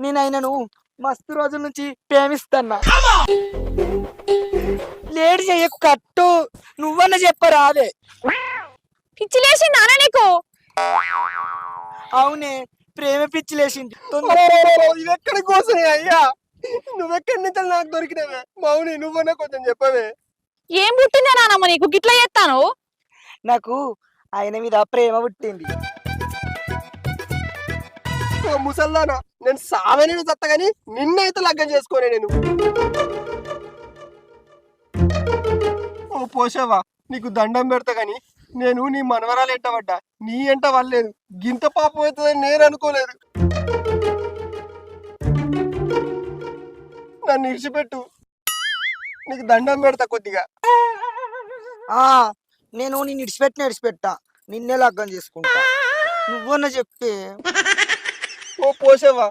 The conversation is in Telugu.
నేనైనను మస్తు రోజుల నుంచి ప్రేమిస్తున్నా. లేట్ చెయ్యకు కట్టు, నువ్వన్న చెప్పరా అదే. పిచ్చి లేచింది నాన్న నీకు. అవునే, ప్రేమ పిచ్చి లేచింది. ఇది ఎక్కడి కోసమే అయ్యా? నువ్వెక్కడి నుంచి నాకు దొరికినవే మౌని? నువ్వన్నా కొంచెం చెప్పవే. ఏం పుట్టిందే నానమ్మ నీకు గిట్లా చేస్తాను? నాకు ఆయన మీద ప్రేమ పుట్టింది. ఓ ముసల్దానా, నేను సావని చత్త గాని నిన్నైతే లగ్గం చేసుకోనే నేను. ఓ పోషవా, నీకు దండం పెడతా గాని నేను నీ మనవరాలు ఎంట పడ్డా, నీ ఎంట వల్లేదు. గింత పాపం అవుతుందని నేను అనుకోలేదు. నన్ను ఇడిచిపెట్టు, నీకు దండం పెడతా కొద్దిగా. నేను నిన్ను ఇడిచిపెట్టా, నిన్నే లగ్గం చేసుకుంటా. నువ్వన్న చెప్పే. ఓ పోషవా,